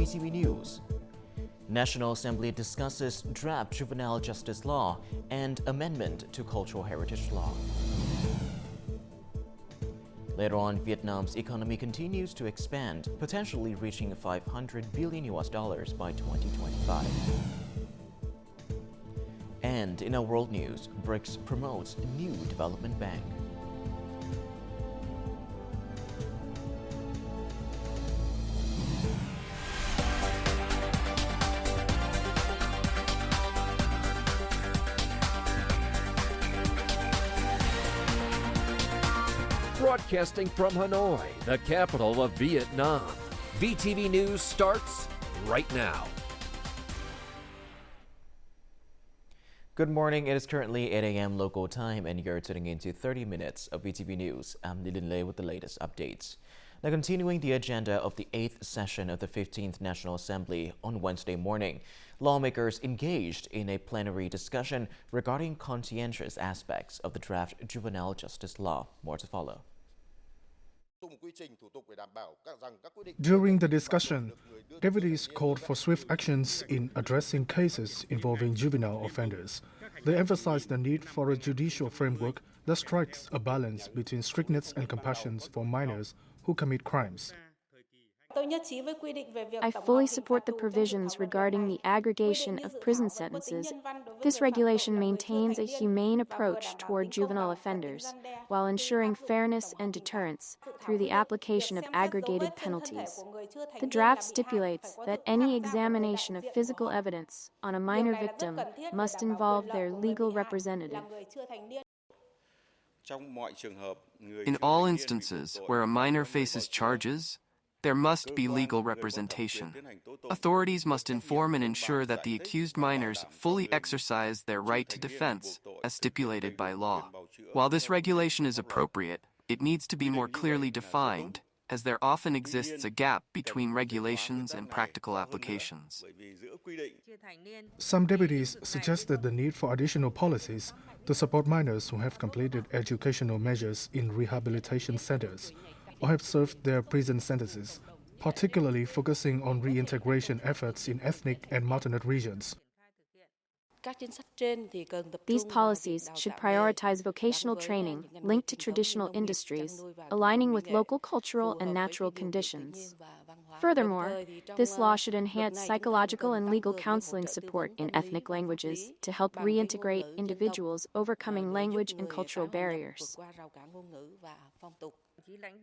VTV News. National Assembly discusses draft juvenile justice law and amendment to cultural heritage law. Later on, Vietnam's economy continues to expand, potentially reaching $500 billion by 2025. And in our world news, BRICS promotes new development bank. Broadcasting from Hanoi, the capital of Vietnam, VTV News starts right now. Good morning. It is currently 8 a.m. local time, and you're tuning into 30 minutes of VTV News. I'm Lilin Lei with the latest updates. Now, continuing the agenda of the 8th session of the 15th National Assembly on Wednesday morning, lawmakers engaged in a plenary discussion regarding conscientious aspects of the draft juvenile justice law. More to follow. During the discussion, deputies called for swift actions in addressing cases involving juvenile offenders. They emphasized the need for a judicial framework that strikes a balance between strictness and compassion for minors who commit crimes. I fully support the provisions regarding the aggregation of prison sentences. This regulation maintains a humane approach toward juvenile offenders, while ensuring fairness and deterrence through the application of aggregated penalties. The draft stipulates that any examination of physical evidence on a minor victim must involve their legal representative. In all instances where a minor faces charges, there must be legal representation. Authorities must inform and ensure that the accused minors fully exercise their right to defense, as stipulated by law. While this regulation is appropriate, it needs to be more clearly defined, as there often exists a gap between regulations and practical applications. Some deputies suggested the need for additional policies to support minors who have completed educational measures in rehabilitation centers or have served their prison sentences, particularly focusing on reintegration efforts in ethnic and mountainous regions. These policies should prioritize vocational training linked to traditional industries, aligning with local cultural and natural conditions. Furthermore, this law should enhance psychological and legal counseling support in ethnic languages to help reintegrate individuals overcoming language and cultural barriers.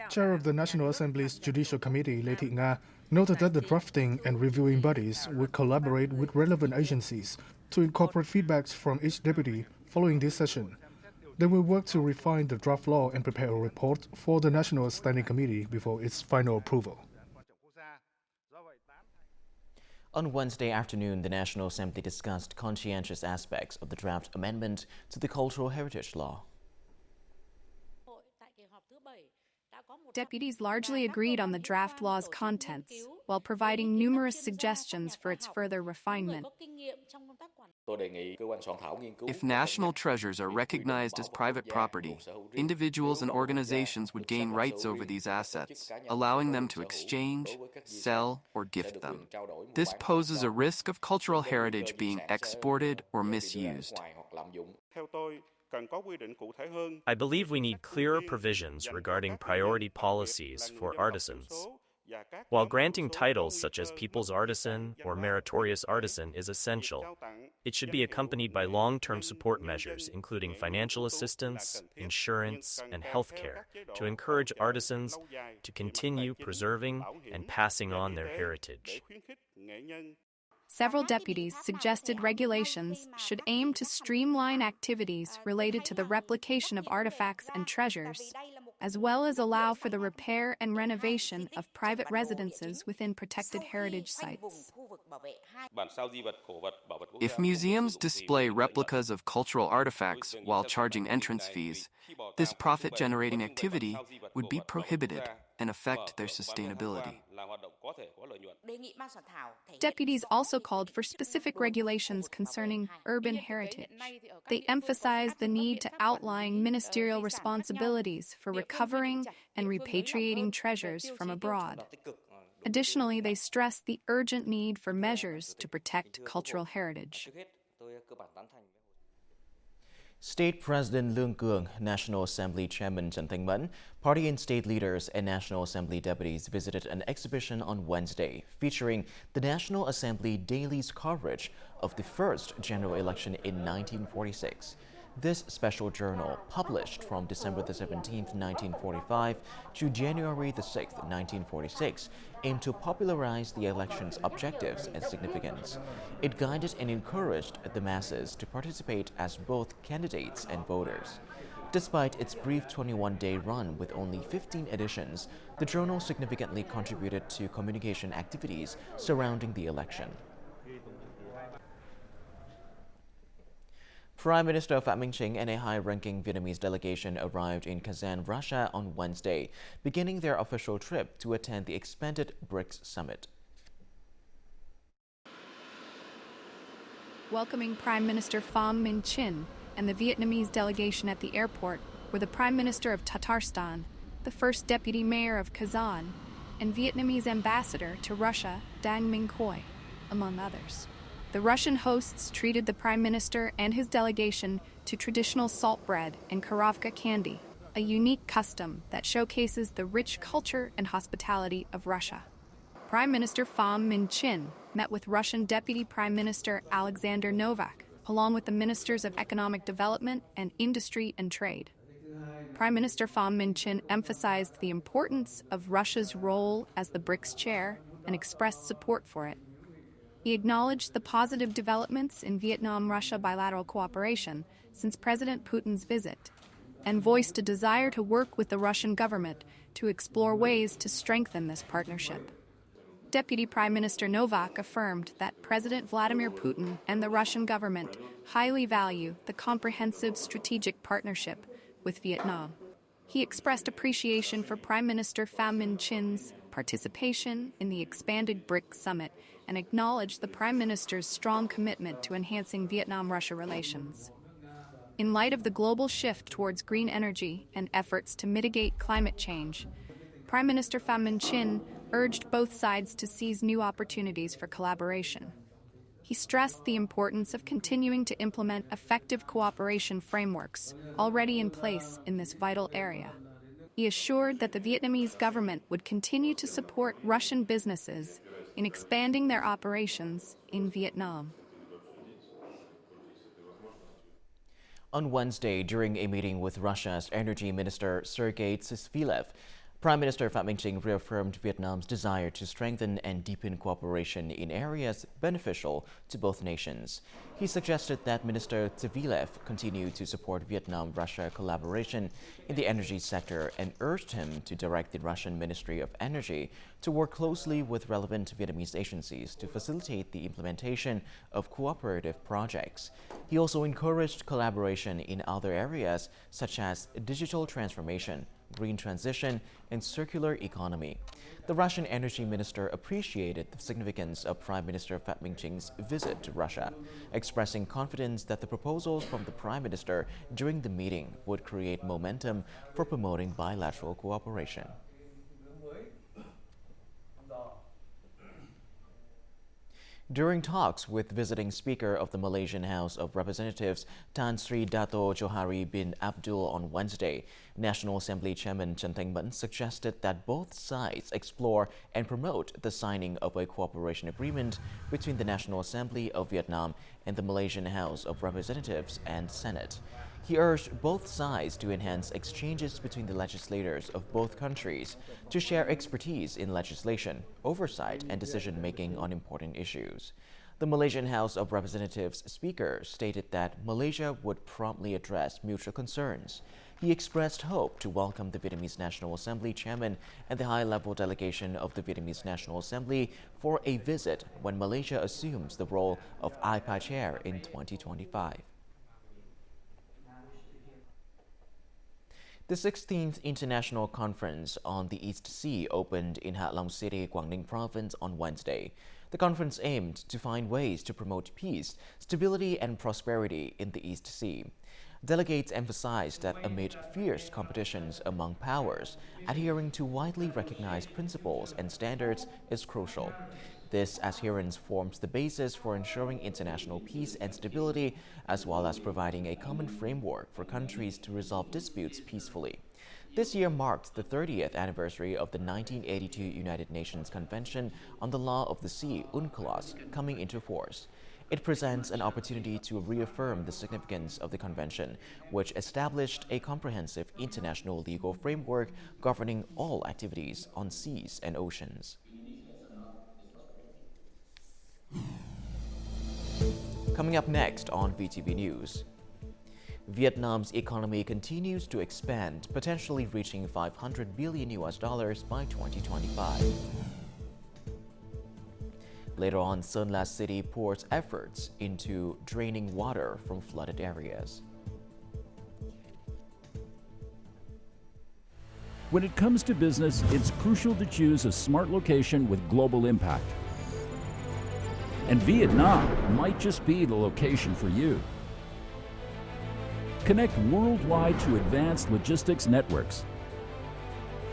Chair of the National Assembly's Judicial Committee, Lê Thị Nga, noted that the drafting and reviewing bodies would collaborate with relevant agencies to incorporate feedbacks from each deputy following this session. They will work to refine the draft law and prepare a report for the National Standing Committee before its final approval. On Wednesday afternoon, the National Assembly discussed conscientious aspects of the draft amendment to the cultural heritage law. Deputies largely agreed on the draft law's contents, while providing numerous suggestions for its further refinement. If national treasures are recognized as private property, individuals and organizations would gain rights over these assets, allowing them to exchange, sell, or gift them. This poses a risk of cultural heritage being exported or misused. I believe we need clearer provisions regarding priority policies for artisans. While granting titles such as People's Artisan or Meritorious Artisan is essential, it should be accompanied by long-term support measures, including financial assistance, insurance, and healthcare, to encourage artisans to continue preserving and passing on their heritage. Several deputies suggested regulations should aim to streamline activities related to the replication of artifacts and treasures, as well as allow for the repair and renovation of private residences within protected heritage sites. If museums display replicas of cultural artifacts while charging entrance fees, this profit-generating activity would be prohibited and affect their sustainability. Deputies also called for specific regulations concerning urban heritage. They emphasized the need to outline ministerial responsibilities for recovering and repatriating treasures from abroad. Additionally, they stressed the urgent need for measures to protect cultural heritage. State President Leung Kuang, National Assembly Chairman Chen Teng-man, party and state leaders and National Assembly deputies visited an exhibition on Wednesday featuring the National Assembly Daily's coverage of the first general election in 1946. This special journal, published from December the 17th, 1945 to January the 6th, 1946, aimed to popularize the election's objectives and significance. It guided and encouraged the masses to participate as both candidates and voters. Despite its brief 21-day run with only 15 editions, the journal significantly contributed to communication activities surrounding the election. Prime Minister Pham Minh Chinh and a high-ranking Vietnamese delegation arrived in Kazan, Russia on Wednesday, beginning their official trip to attend the expanded BRICS summit. Welcoming Prime Minister Pham Minh Chinh and the Vietnamese delegation at the airport were the Prime Minister of Tatarstan, the first Deputy Mayor of Kazan, and Vietnamese Ambassador to Russia, Dang Minh Khoi, among others. The Russian hosts treated the Prime Minister and his delegation to traditional salt bread and karavka candy, a unique custom that showcases the rich culture and hospitality of Russia. Prime Minister Pham Minh Chinh met with Russian Deputy Prime Minister Alexander Novak, along with the Ministers of Economic Development and Industry and Trade. Prime Minister Pham Minh Chinh emphasized the importance of Russia's role as the BRICS chair and expressed support for it. He acknowledged the positive developments in Vietnam-Russia bilateral cooperation since President Putin's visit and voiced a desire to work with the Russian government to explore ways to strengthen this partnership. Deputy Prime Minister Novak affirmed that President Vladimir Putin and the Russian government highly value the comprehensive strategic partnership with Vietnam. He expressed appreciation for Prime Minister Pham Minh Chinh's participation in the expanded BRICS summit and acknowledged the Prime Minister's strong commitment to enhancing Vietnam-Russia relations. In light of the global shift towards green energy and efforts to mitigate climate change, Prime Minister Pham Minh Chinh urged both sides to seize new opportunities for collaboration. He stressed the importance of continuing to implement effective cooperation frameworks already in place in this vital area. He assured that the Vietnamese government would continue to support Russian businesses in expanding their operations in Vietnam. On Wednesday, during a meeting with Russia's Energy Minister Sergei Tsisvilev, Prime Minister Pham Minh Chinh reaffirmed Vietnam's desire to strengthen and deepen cooperation in areas beneficial to both nations. He suggested that Minister Tsisvilev continue to support Vietnam-Russia collaboration in the energy sector and urged him to direct the Russian Ministry of Energy to work closely with relevant Vietnamese agencies to facilitate the implementation of cooperative projects. He also encouraged collaboration in other areas such as digital transformation, green transition, and circular economy. The Russian energy minister appreciated the significance of Prime Minister Pham Minh Chinh's visit to Russia, expressing confidence that the proposals from the Prime Minister during the meeting would create momentum for promoting bilateral cooperation. During talks with visiting Speaker of the Malaysian House of Representatives Tan Sri Dato' Johari bin Abdul on Wednesday, National Assembly Chairman Chen Teng-man suggested that both sides explore and promote the signing of a cooperation agreement between the National Assembly of Vietnam and the Malaysian House of Representatives and Senate. He urged both sides to enhance exchanges between the legislators of both countries to share expertise in legislation, oversight, and decision-making on important issues. The Malaysian House of Representatives Speaker stated that Malaysia would promptly address mutual concerns. He expressed hope to welcome the Vietnamese National Assembly chairman and the high-level delegation of the Vietnamese National Assembly for a visit when Malaysia assumes the role of IPA chair in 2025. The 16th International Conference on the East Sea opened in Ha Long City, Quảng Ninh Province on Wednesday. The conference aimed to find ways to promote peace, stability, and prosperity in the East Sea. Delegates emphasized that amid fierce competitions among powers, adhering to widely recognized principles and standards is crucial. This adherence forms the basis for ensuring international peace and stability, as well as providing a common framework for countries to resolve disputes peacefully. This year marked the 30th anniversary of the 1982 United Nations Convention on the Law of the Sea, UNCLOS, coming into force. It presents an opportunity to reaffirm the significance of the convention, which established a comprehensive international legal framework governing all activities on seas and oceans. Coming up next on VTV News. Vietnam's economy continues to expand, potentially reaching $500 billion by 2025. Later on, Sơn La City pours efforts into draining water from flooded areas. When it comes to business, it's crucial to choose a smart location with global impact. And Vietnam might just be the location for you. Connect worldwide to advanced logistics networks.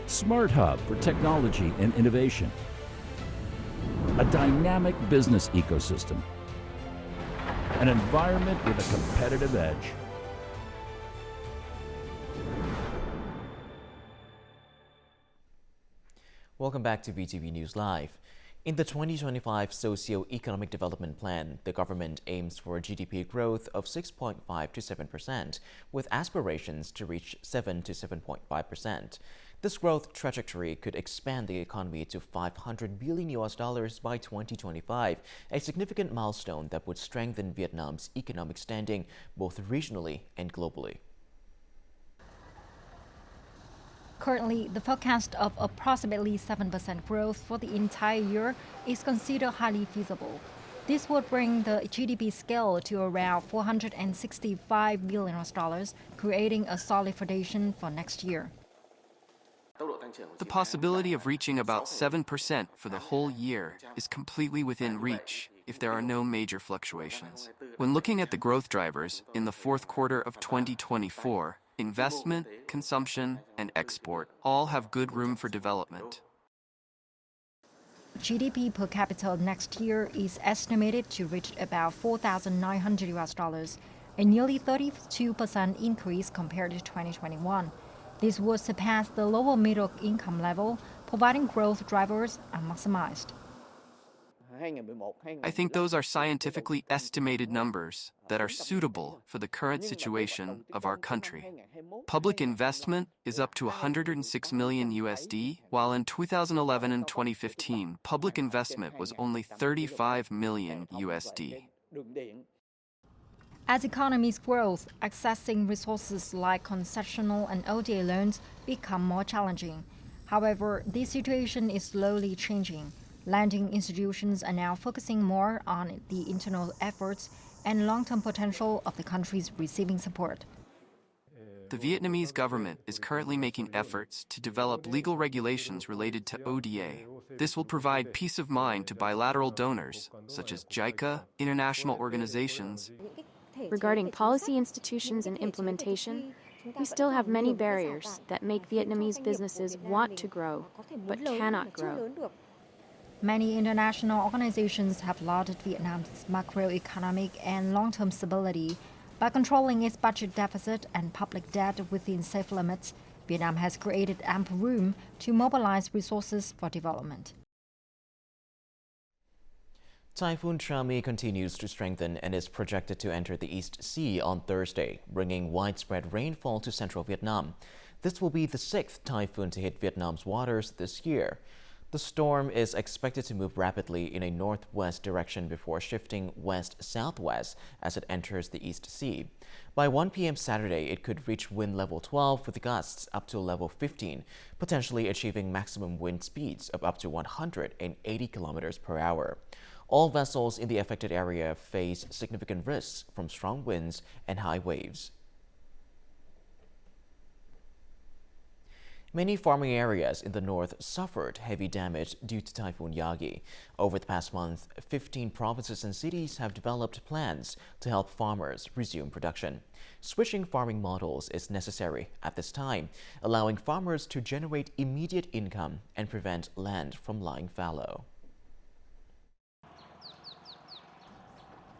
Smart hub for technology and innovation. A dynamic business ecosystem. An environment with a competitive edge. Welcome back to VTV News Live. In the 2025 Socio-Economic Development Plan, the government aims for a GDP growth of 6.5 to 7%, with aspirations to reach 7 to 7.5%. This growth trajectory could expand the economy to $500 billion by 2025, a significant milestone that would strengthen Vietnam's economic standing both regionally and globally. Currently, the forecast of approximately 7% growth for the entire year is considered highly feasible. This would bring the GDP scale to around $465 billion, creating a solid foundation for next year. The possibility of reaching about 7% for the whole year is completely within reach if there are no major fluctuations. When looking at the growth drivers in the fourth quarter of 2024, investment, consumption, and export all have good room for development. GDP per capita next year is estimated to reach about $4,900, a nearly 32% increase compared to 2021. This would surpass the lower middle income level, providing growth drivers are maximized. I think those are scientifically estimated numbers that are suitable for the current situation of our country. Public investment is up to $106 million USD, while in 2011 and 2015, public investment was only $35 million USD. As economies grow, accessing resources like concessional and ODA loans become more challenging. However, this situation is slowly changing. Lending institutions are now focusing more on the internal efforts and long-term potential of the countries receiving support. The Vietnamese government is currently making efforts to develop legal regulations related to ODA. This will provide peace of mind to bilateral donors, such as JICA, international organizations. Regarding policy institutions and implementation, we still have many barriers that make Vietnamese businesses want to grow, but cannot grow. Many international organizations have lauded Vietnam's macroeconomic and long-term stability. By controlling its budget deficit and public debt within safe limits, Vietnam has created ample room to mobilize resources for development. Typhoon Trami continues to strengthen and is projected to enter the East Sea on Thursday, bringing widespread rainfall to central Vietnam. This will be the sixth typhoon to hit Vietnam's waters this year. The storm is expected to move rapidly in a northwest direction before shifting west-southwest as it enters the East Sea. By 1 p.m. Saturday, it could reach wind level 12 with gusts up to level 15, potentially achieving maximum wind speeds of up to 180 kilometers per hour. All vessels in the affected area face significant risks from strong winds and high waves. Many farming areas in the north suffered heavy damage due to Typhoon Yagi. Over the past month, 15 provinces and cities have developed plans to help farmers resume production. Switching farming models is necessary at this time, allowing farmers to generate immediate income and prevent land from lying fallow.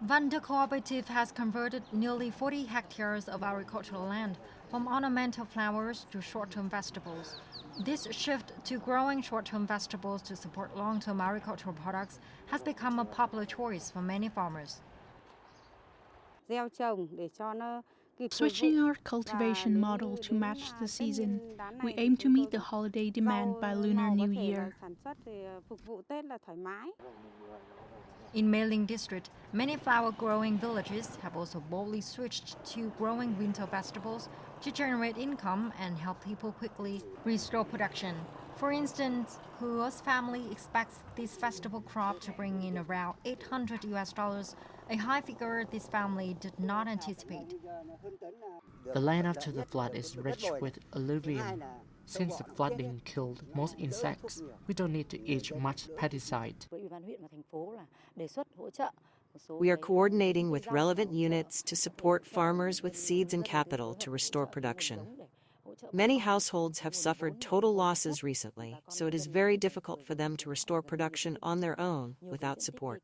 Vanda Cooperative has converted nearly 40 hectares of agricultural land from ornamental flowers to short-term vegetables. This shift to growing short-term vegetables to support long-term agricultural products has become a popular choice for many farmers. Switching our cultivation model to match the season, we aim to meet the holiday demand by Lunar New Year. In Meiling District, many flower-growing villages have also boldly switched to growing winter vegetables to generate income and help people quickly restore production. For instance, Huo's family expects this vegetable crop to bring in around $800, a high figure this family did not anticipate. The land after the flood is rich with alluvium. Since the flooding killed most insects, we don't need to eat much pesticide. We are coordinating with relevant units to support farmers with seeds and capital to restore production. Many households have suffered total losses recently, so it is very difficult for them to restore production on their own without support.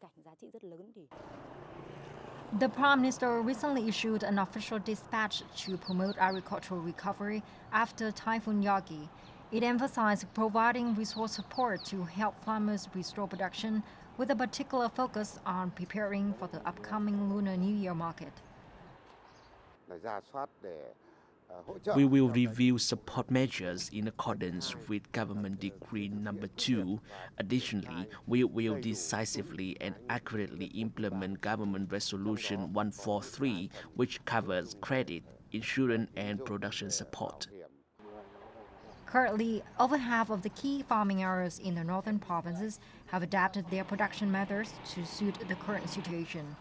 The Prime Minister recently issued an official dispatch to promote agricultural recovery after Typhoon Yagi. It emphasized providing resource support to help farmers restore production, with a particular focus on preparing for the upcoming Lunar New Year market. We will review support measures in accordance with Government Decree Number 2. Additionally, we will decisively and accurately implement Government Resolution 143, which covers credit, insurance, and production support. Currently, over half of the key farming areas in the northern provinces have adapted their production methods to suit the current situation.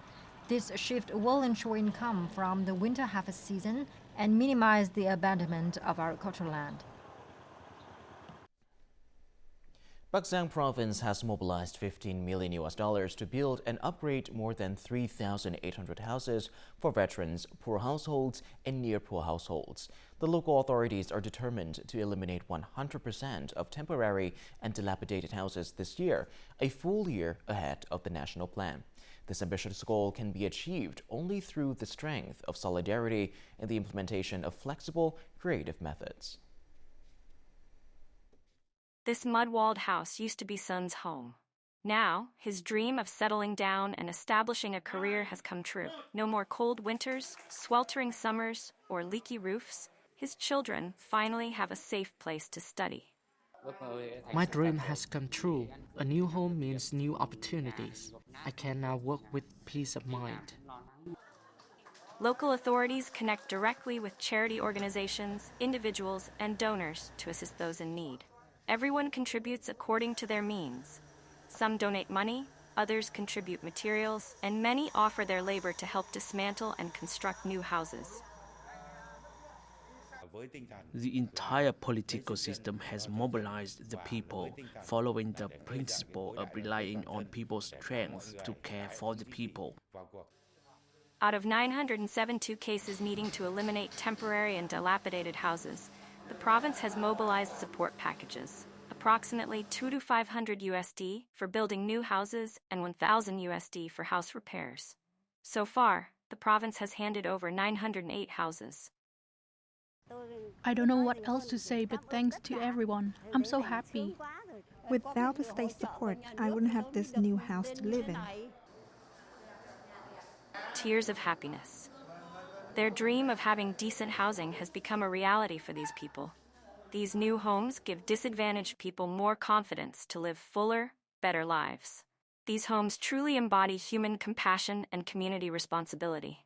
This shift will ensure income from the winter harvest season and minimize the abandonment of agricultural land. Bắc Province has mobilized $15 million to build and upgrade more than 3,800 houses for veterans, poor households, and near-poor households. The local authorities are determined to eliminate 100% of temporary and dilapidated houses this year, a full year ahead of the national plan. This ambitious goal can be achieved only through the strength of solidarity and the implementation of flexible, creative methods. This mud-walled house used to be Sun's home. Now, his dream of settling down and establishing a career has come true. No more cold winters, sweltering summers, or leaky roofs. His children finally have a safe place to study. My dream has come true. A new home means new opportunities. I can now work with peace of mind. Local authorities connect directly with charity organizations, individuals, and donors to assist those in need. Everyone contributes according to their means. Some donate money, others contribute materials, and many offer their labor to help dismantle and construct new houses. The entire political system has mobilized the people, following the principle of relying on people's strength to care for the people. Out of 972 cases needing to eliminate temporary and dilapidated houses, the province has mobilized support packages, approximately $200 to $500 for building new houses and $1,000 for house repairs. So far, the province has handed over 908 houses. I don't know what else to say, but thanks to everyone. I'm so happy. Without the state support, I wouldn't have this new house to live in. Tears of happiness. Their dream of having decent housing has become a reality for these people. These new homes give disadvantaged people more confidence to live fuller, better lives. These homes truly embody human compassion and community responsibility.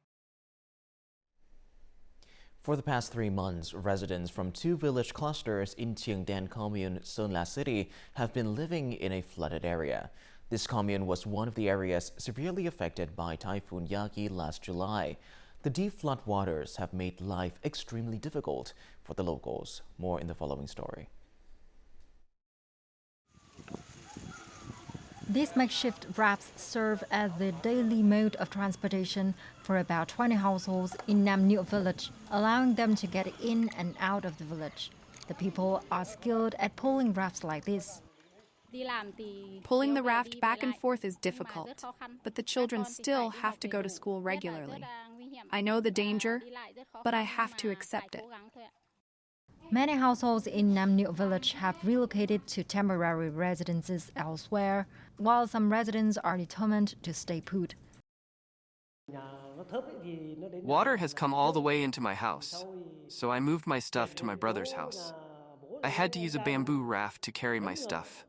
For the past 3 months, residents from 2 village clusters in Chiengdan Commune, Sơn La City, have been living in a flooded area. This commune was one of the areas severely affected by Typhoon Yagi last July. The deep flood waters have made life extremely difficult for the locals. More in the following story. These makeshift rafts serve as the daily mode of transportation for about 20 households in Nam Nue village, allowing them to get in and out of the village. The people are skilled at pulling rafts like this. Pulling the raft back and forth is difficult, but the children still have to go to school regularly. I know the danger, but I have to accept it. Many households in Nam Nue village have relocated to temporary residences elsewhere, while some residents are determined to stay put. Water has come all the way into my house, so I moved my stuff to my brother's house. I had to use a bamboo raft to carry my stuff.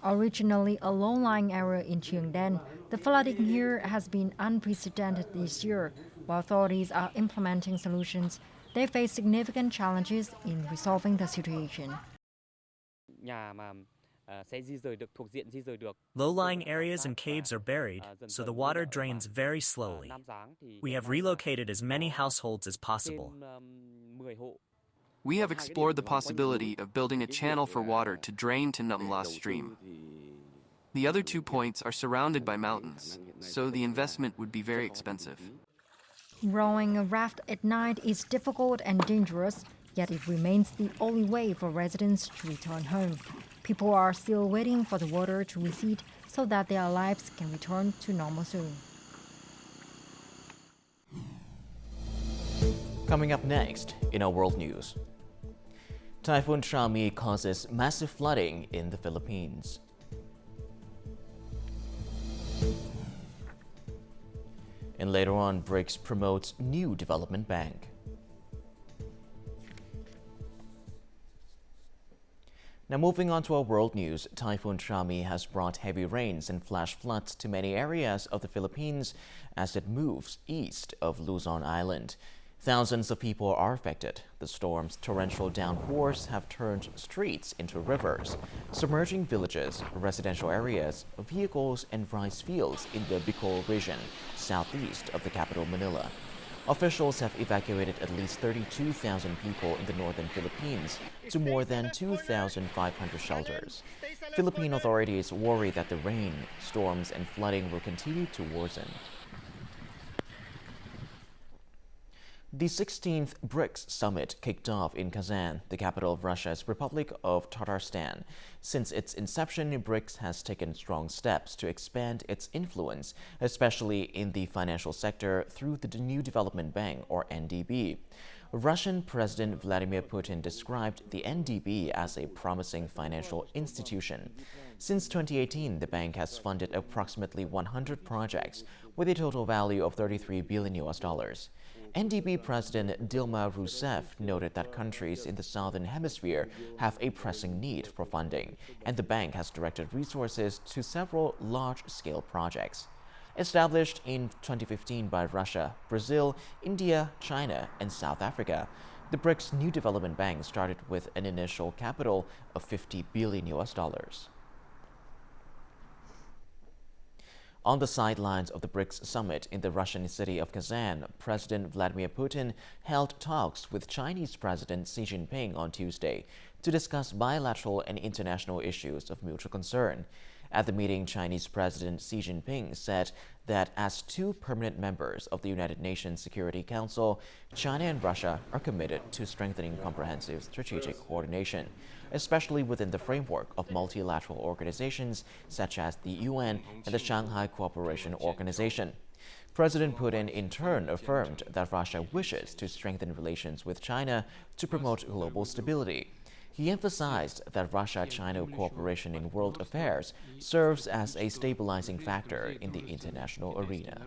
Originally a low-lying area in Cheongdan, the flooding here has been unprecedented this year. While authorities are implementing solutions, they face significant challenges in resolving the situation. Low-lying areas and caves are buried, so the water drains very slowly. We have relocated as many households as possible. We have explored the possibility of building a channel for water to drain to Nậm La stream. The other 2 points are surrounded by mountains, so the investment would be very expensive. Rowing a raft at night is difficult and dangerous, yet it remains the only way for residents to return home. People are still waiting for the water to recede so that their lives can return to normal soon. Coming up next in our world news. Typhoon Phie causes massive flooding in the Philippines. And later on, BRICS promotes new development bank. Now moving on to our world news, Typhoon Phie has brought heavy rains and flash floods to many areas of the Philippines as it moves east of Luzon Island. Thousands of people are affected. The storm's torrential downpours have turned streets into rivers, submerging villages, residential areas, vehicles, and rice fields in the Bicol region, southeast of the capital Manila. Officials have evacuated at least 32,000 people in the northern Philippines to more than 2,500 shelters. Philippine authorities worry that the rain, storms, and flooding will continue to worsen. The 16th BRICS summit kicked off in Kazan, the capital of Russia's Republic of Tatarstan. Since its inception, BRICS has taken strong steps to expand its influence, especially in the financial sector through the New Development Bank, or NDB. Russian President Vladimir Putin described the NDB as a promising financial institution. Since 2018, the bank has funded approximately 100 projects with a total value of $33 billion. NDB President Dilma Rousseff noted that countries in the Southern Hemisphere have a pressing need for funding, and the bank has directed resources to several large-scale projects. Established in 2015 by Russia, Brazil, India, China, and South Africa, the BRICS New Development Bank started with an initial capital of $50 billion. On the sidelines of the BRICS summit in the Russian city of Kazan, President Vladimir Putin held talks with Chinese President Xi Jinping on Tuesday to discuss bilateral and international issues of mutual concern. At the meeting, Chinese President Xi Jinping said that as two permanent members of the United Nations Security Council, China and Russia are committed to strengthening comprehensive strategic coordination, especially within the framework of multilateral organizations such as the UN and the Shanghai Cooperation Organization. President Putin in turn affirmed that Russia wishes to strengthen relations with China to promote global stability. He emphasized that Russia-China cooperation in world affairs serves as a stabilizing factor in the international arena.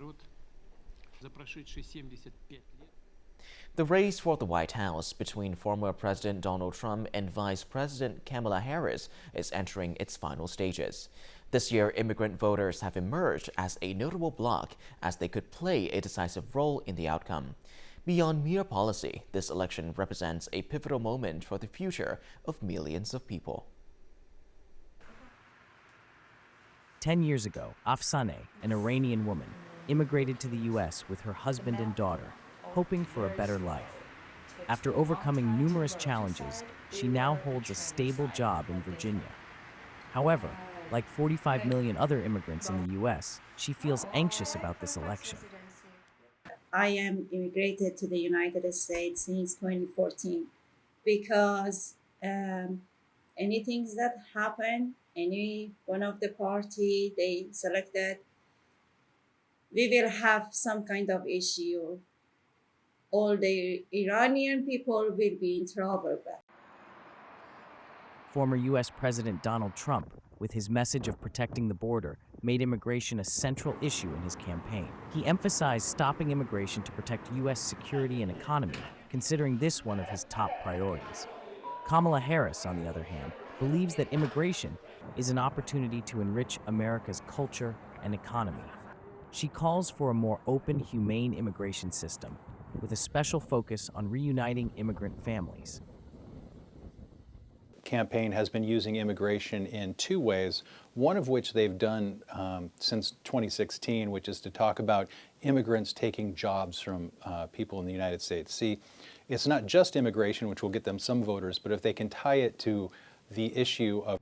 The race for the White House between former President Donald Trump and Vice President Kamala Harris is entering its final stages. This year, immigrant voters have emerged as a notable bloc as they could play a decisive role in the outcome. Beyond mere policy, this election represents a pivotal moment for the future of millions of people. 10 years ago, Afsaneh, an Iranian woman, immigrated to the U.S. with her husband and daughter, hoping for a better life. After overcoming numerous challenges, she now holds a stable job in Virginia. However, like 45 million other immigrants in the U.S., she feels anxious about this election. I am immigrated to the United States since 2014 because anything that happen, any one of the party they selected, we will have some kind of issue. All the Iranian people will be in trouble. Former U.S. President Donald Trump, with his message of protecting the border, made immigration a central issue in his campaign. He emphasized stopping immigration to protect U.S. security and economy, considering this one of his top priorities. Kamala Harris, on the other hand, believes that immigration is an opportunity to enrich America's culture and economy. She calls for a more open, humane immigration system, with a special focus on reuniting immigrant families. Campaign has been using immigration in two ways, one of which they've done since 2016, which is to talk about immigrants taking jobs from people in the United States. See, it's not just immigration, which will get them some voters, but if they can tie it to the issue of...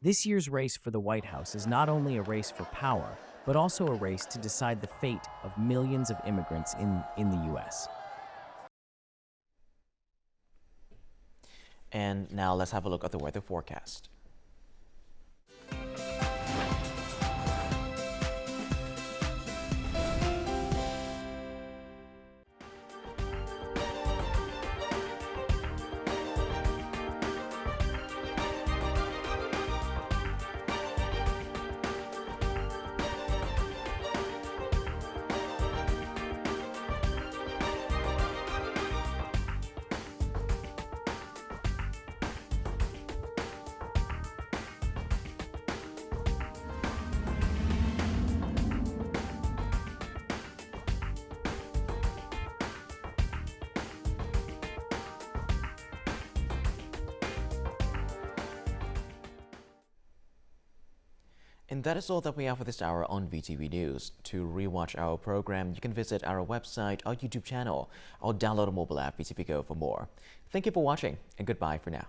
This year's race for the White House is not only a race for power, but also a race to decide the fate of millions of immigrants in the U.S. And now let's have a look at the weather forecast. And that is all that we have for this hour on VTV News. To rewatch our program, you can visit our website, our YouTube channel, or download a mobile app, VTVgo, for more. Thank you for watching, and goodbye for now.